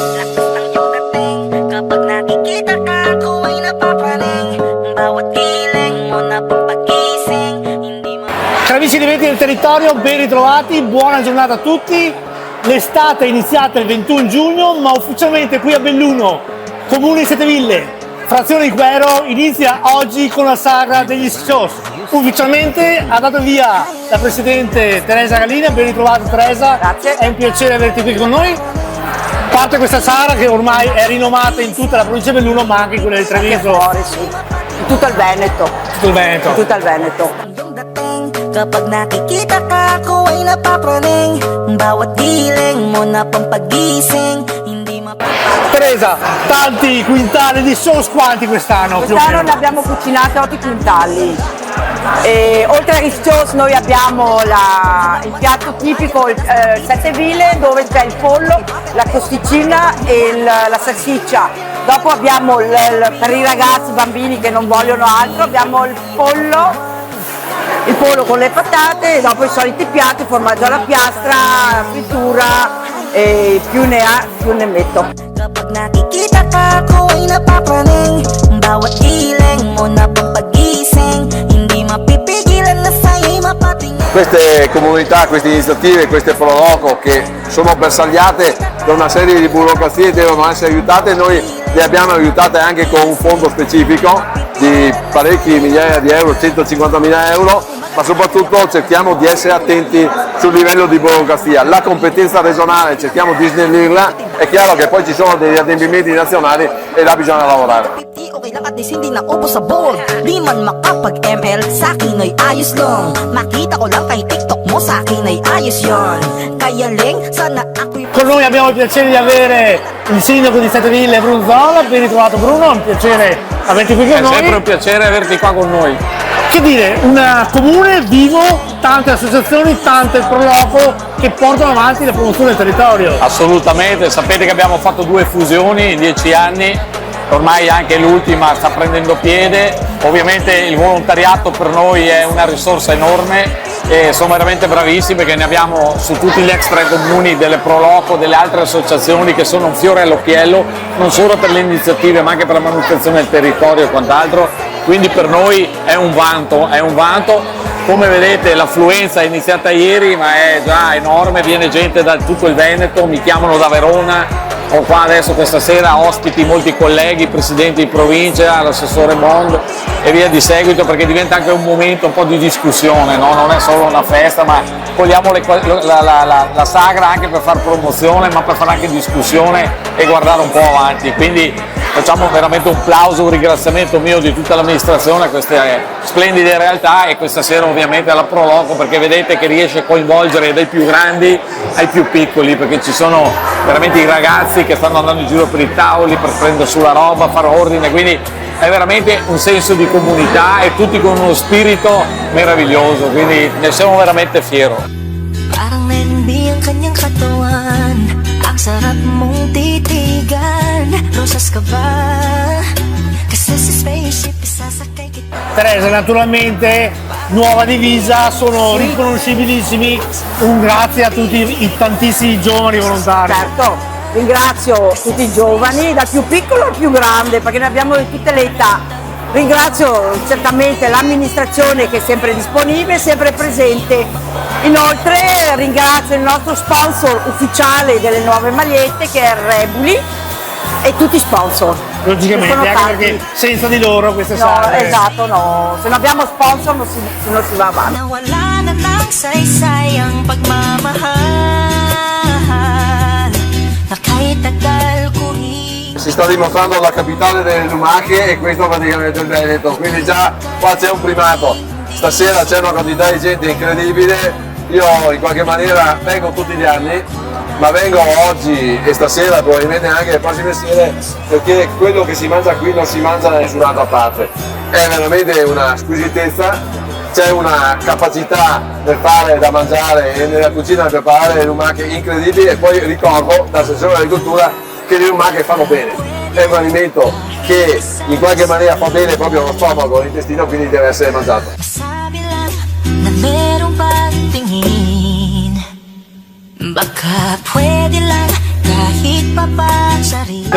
Lakas ng iyong dating, kapag nakikita ka, ako ay napapraning. Bawat giling mo na pampagising, hindi mo... Cari amici di Eventi del Territorio, ben ritrovati, buona giornata a tutti. L'estate è iniziata il 21 giugno, ma ufficialmente qui a Belluno, comune di Setteville, frazione di Quero, inizia oggi con la sagra degli shows. Ufficialmente ha dato via la presidente Teresa Gallina, ben ritrovata Teresa. Grazie. È un piacere averti qui con noi. Parte questa sagra che ormai è rinomata in tutta la provincia di Belluno, ma anche in quella di Treviso. Fuori, sì. In tutto il Veneto. Tutto il Veneto. In tutto il Veneto. Iyong dating, kapag nakikita ka, ako ay napapraning. Bawat giling mo na pampagising, hindi mapapagod. Teresa, tanti quintali di shows, quanti quest'anno? più o Quest'anno meno? ne abbiamo cucinate 8 quintali. E oltre ai shows noi abbiamo il piatto tipico, il Setteville, dove c'è il pollo, la costicina e la salsiccia. Dopo abbiamo per i ragazzi, i bambini che non vogliono altro, abbiamo il pollo con le patate, e dopo i soliti piatti, formaggio alla piastra, frittura, e più ne ha più ne metto. Kapag nakikita ka, ako ay napapraning. Bawat giling mo na pampagising, hindi mapipigilan na sa'yo'y mapatingin. Queste comunità, queste iniziative, queste proloco che sono bersagliate da una serie di burocrazie e devono essere aiutate, noi le abbiamo aiutate anche con un fondo specifico di parecchi migliaia di euro, 150.000 euro, ma soprattutto cerchiamo di essere attenti sul livello di burocrazia. La competenza regionale cerchiamo di snellirla, è chiaro che poi ci sono degli adempimenti nazionali e là bisogna lavorare. Okay lang at least hindi na ubo sa bowl. Di man makapag-ML, sa'kin ay ayos lang. Makita ko lang kay TikTok mo, sa'kin ay ayos yon. Kaya Ling, sana ako'y... Con noi abbiamo il piacere di avere il sindaco di Setteville, Bruno Zola. Ben ritrovato Bruno, è un piacere averti qui con È noi. sempre un piacere averti qua con noi. Che dire, un comune vivo, tante associazioni, tante proloco che portano avanti la promozione del territorio. Assolutamente, sapete che abbiamo fatto 2 fusioni in 10 anni, ormai anche l'ultima sta prendendo piede. Ovviamente il volontariato per noi è una risorsa enorme e sono veramente bravissimi perché ne abbiamo su tutti gli extracomuni delle proloco, delle altre associazioni che sono un fiore all'occhiello, non solo per le iniziative ma anche per la manutenzione del territorio e quant'altro. Quindi per noi è un vanto, è un vanto. Come vedete l'affluenza è iniziata ieri ma è già enorme, viene gente da tutto il Veneto, mi chiamano da Verona. Ho qua adesso questa sera ospiti molti colleghi, presidenti di provincia, l'assessore Bond e via di seguito, perché diventa anche un momento un po' di discussione, no? Non è solo una festa, ma cogliamo la sagra anche per fare promozione, ma per fare anche discussione e guardare un po' avanti. Quindi facciamo veramente un plauso, un ringraziamento mio di tutta l'amministrazione a queste splendide realtà e questa sera ovviamente alla Proloco, perché vedete che riesce a coinvolgere dai più grandi ai più piccoli, perché ci sono veramente i ragazzi che stanno andando in giro per i tavoli per prendere sulla roba, fare ordine, quindi è veramente un senso di comunità e tutti con uno spirito meraviglioso, quindi ne siamo veramente fiero. Parang nandi ang kanyang katawan, ang sarap mong titigan. Rosas ka ba? Kasi sa spaceship isasakay kita. Teresa, naturalmente nuova divisa, sono riconoscibilissimi. Un grazie a tutti i tantissimi giovani volontari. Certo, ringrazio tutti i giovani, dal più piccolo al più grande, perché ne abbiamo di tutte le età. Ringrazio certamente l'amministrazione che è sempre disponibile, sempre presente. Inoltre ringrazio il nostro sponsor ufficiale delle nuove magliette che è Rebuli e tutti i sponsor. Logicamente, Sono anche tanti. perché senza di loro queste No, sagre. esatto, no. Se non abbiamo sponsor non si va avanti. Nawala na ng saysay ang pagmamahal, na kahit tagal ko Si sta dimostrando la capitale delle lumache e questo praticamente è il Veneto, quindi già qua c'è un primato. Stasera c'è una quantità di gente incredibile, io in qualche maniera vengo tutti gli anni, ma vengo oggi e stasera, probabilmente anche le prossime sere, perché quello che si mangia qui non si mangia da nessun'altra parte. È veramente una squisitezza, c'è una capacità nel fare da mangiare e nella cucina nel preparare le lumache incredibili, e poi ricordo dall'assessore all'agricoltura che le lumache fanno bene. È un alimento che in qualche maniera fa bene proprio allo stomaco, all'intestino, quindi deve essere mangiato. sabi lang na merong pagtingin. Baka pwede lang kahit pa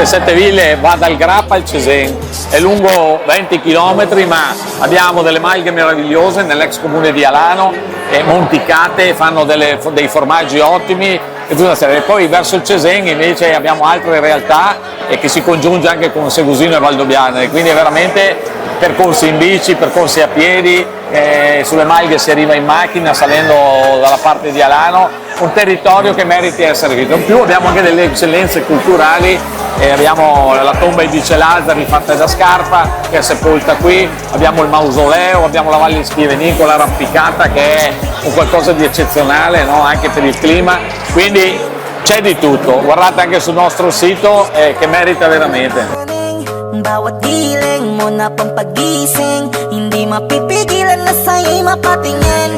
Setteville va dal Grappa al Cesen, è lungo 20 km, ma abbiamo delle malghe meravigliose nell'ex comune di Alano, e Monticate fanno dei formaggi ottimi e tutta una serie. Poi verso il Cesen invece abbiamo altre realtà e che si congiunge anche con Segusino e Valdobbiadene, quindi è veramente percorsi in bici, percorsi a piedi, sulle malghe si arriva in macchina salendo dalla parte di Alano, un territorio che merita di essere visto. In più abbiamo anche delle eccellenze culturali, abbiamo la tomba di Dice Lazzari fatta da Scarpa che è sepolta qui, abbiamo il mausoleo, abbiamo la Valle Schiaveni con l'arrampicata che è un qualcosa di eccezionale, no? Anche per il clima, quindi c'è di tutto, guardate anche sul nostro sito che merita veramente. Bawat giling mo na pampagising, hindi mapipigilan na sa'yo'y mapatingin.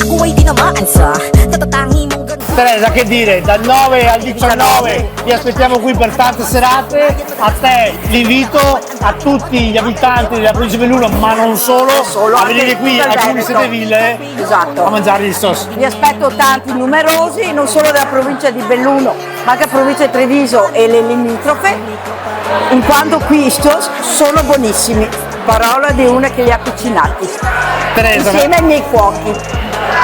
Ako ay tinamaan sa katatangi mong ganda. Teresa, che dire, dal 9 al 19 ti aspettiamo qui per tante serate, a te l'invito, a tutti gli abitanti della provincia di Belluno, ma non solo, a venire qui al comune di Setteville Esatto. a mangiare gli stos. Vi aspetto tanti, numerosi, non solo della provincia di Belluno, ma anche la provincia di Treviso e le limitrofe, in quanto qui i stos sono buonissimi. Parola di una che li ha cucinati, Teresa, insieme ai miei cuochi.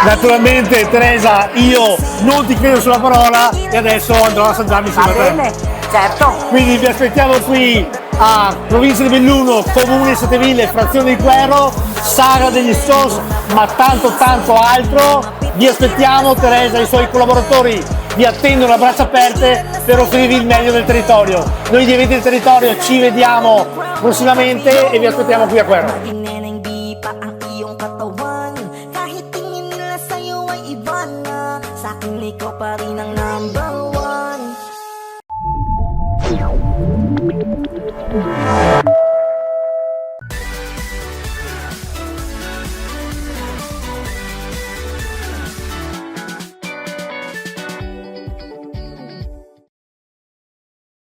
naturalmente Teresa, io non ti credo sulla parola e adesso andrò a assaggiarmi Va insieme a te. bene, certo. Quindi vi aspettiamo qui a provincia di Belluno, comune di Setteville, frazione di Quero, sagra degli stos, ma tanto altro. Vi aspettiamo, Teresa e i suoi collaboratori vi attendono a braccia aperte per offrirvi il meglio del territorio. Noi di Eventi del Territorio ci vediamo prossimamente e vi aspettiamo qui a Quero.